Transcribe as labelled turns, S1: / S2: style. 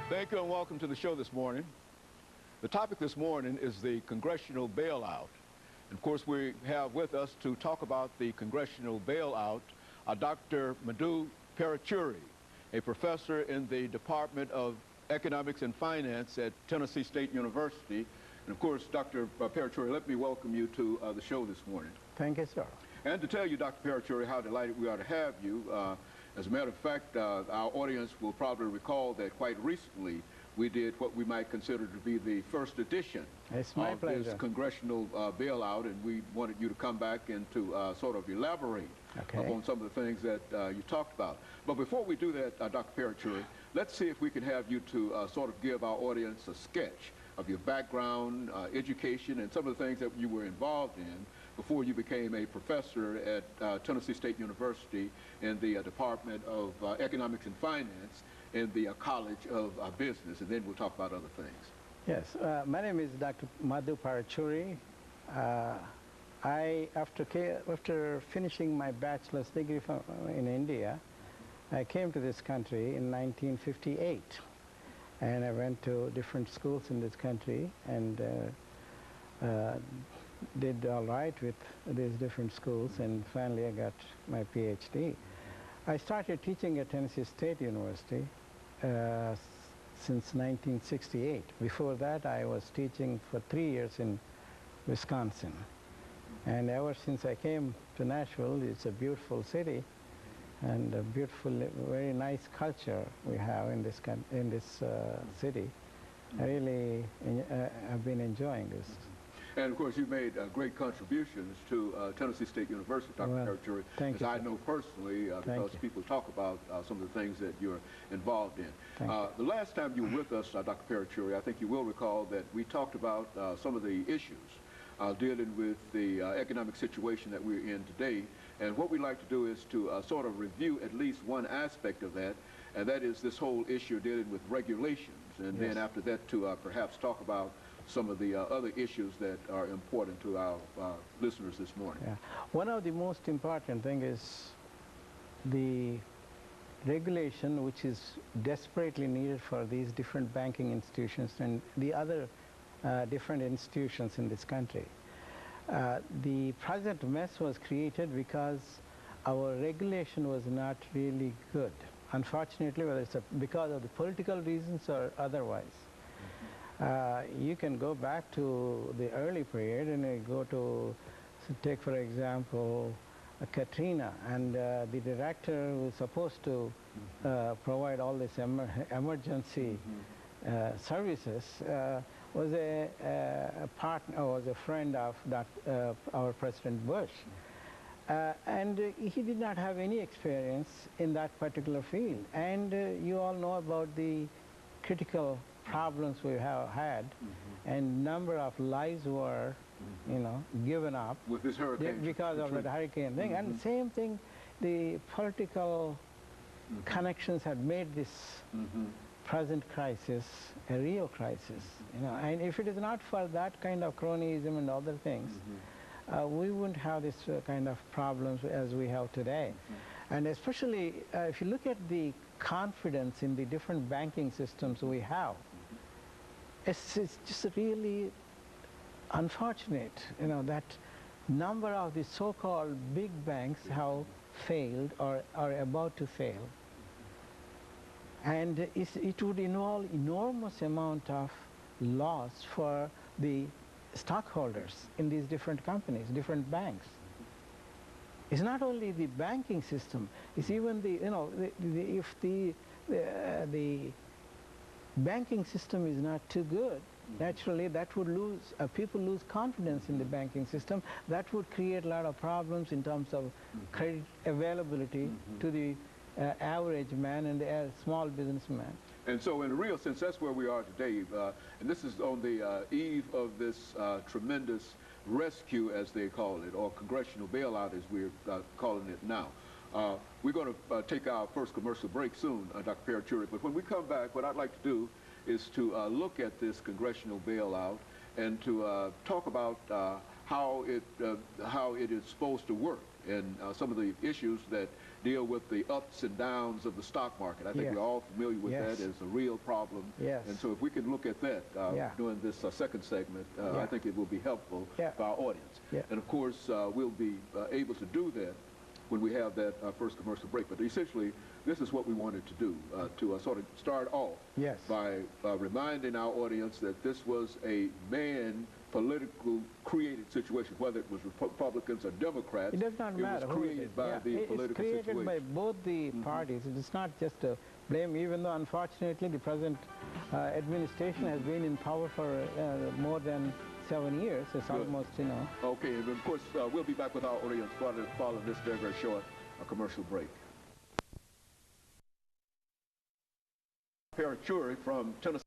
S1: Thank you and welcome to the show this morning. The topic this morning is the Congressional Bailout. And of course, we have with us to talk about the Congressional Bailout Dr. MParuchuri1, a professor in the Department of Economics and Finance at Tennessee State University. And of course, Dr. MParuchuri1, let me welcome you to the show this morning.
S2: Thank you, sir.
S1: And to tell you, Dr. MParuchuri1, how delighted we are to have you. As a matter of fact, our audience will probably recall that quite recently we did what we might consider to be the first edition of this Congressional Bailout, and we wanted you to come back and to sort of elaborate upon some of the things that you talked about. But before we do that, Dr. MParuchuri1, let's see if we can have you to sort of give our audience a sketch of your background, education, and some of the things that you were involved in before you became a professor at Tennessee State University in the Department of Economics and Finance in the College of Business, and then we'll talk about other things.
S2: Yes, my name is Dr. MParuchuri1. After finishing my bachelor's degree in India, I came to this country in 1958, and I went to different schools in this country and did all right with these different schools, and finally I got my PhD. I started teaching at Tennessee State University since 1968. Before that, I was teaching for 3 years in Wisconsin. And ever since I came to Nashville, it's a beautiful city and a beautiful, very nice culture we have in this city. I really have been enjoying this.
S1: And of course, you made great contributions to Tennessee State University, Dr. MParuchuri1, as I know personally, because people talk about some of the things that you're involved in. The last time you were with us, Dr. MParuchuri1, I think you will recall that we talked about some of the issues dealing with the economic situation that we're in today. And what we'd like to do is to sort of review at least one aspect of that, and that is this whole issue dealing with regulations. And then after that, to perhaps talk about some of the other issues that are important to our listeners this morning.
S2: Yeah. One of the most important thing is the regulation, which is desperately needed for these different banking institutions and the other different institutions in this country. The present mess was created because our regulation was not really good. Unfortunately, whether it's because of the political reasons or otherwise. You can go back to the early period and go to, take for example, Katrina, and the director who was supposed to provide all this emergency services was a partner, was a friend of our President Bush. And he did not have any experience in that particular field. And you all know about the critical problems we have had, and number of lives were, given up
S1: with this hurricane
S2: because of that hurricane thing. And the same thing, the political connections had made this present crisis a real crisis. And if it is not for that kind of cronyism and other things, we wouldn't have this kind of problems as we have today. And especially if you look at the confidence in the different banking systems we have, it's just really unfortunate, that number of the so-called big banks have failed or are about to fail. And it would involve enormous amount of loss for the stockholders in these different companies, different banks. It's not only the banking system, it's even if the banking system is not too good, naturally that would lose, people lose confidence in the banking system. That would create a lot of problems in terms of credit availability to the average man and the small businessman.
S1: And so in a real sense, that's where we are today. And this is on the eve of this tremendous rescue, as they call it, or Congressional Bailout, as we're calling it now. We're going to take our first commercial break soon, Dr. MParuchuri1, but when we come back, what I'd like to do is to look at this Congressional Bailout and to talk about how it is supposed to work and some of the issues that deal with the ups and downs of the stock market. I think
S2: Yes.
S1: we're all familiar with
S2: Yes.
S1: that as a real problem.
S2: Yes.
S1: And so if we can look at that during this second segment, I think it will be helpful for our audience.
S2: Yeah.
S1: And of course, we'll be able to do that when we have that first commercial break. But essentially, this is what we wanted to do, to sort of start off
S2: Yes.
S1: by reminding our audience that this was a political created situation, whether it was Republicans or Democrats.
S2: It does not matter.
S1: It was created by the political
S2: It's created
S1: situation.
S2: by both the parties. It's not just a blame, even though unfortunately the present administration has been in power for more than 7 years. It's
S1: Good.
S2: almost,
S1: Okay, and of course, we'll be back with our audience following this very, very short commercial break. MParuchuri from Tennessee.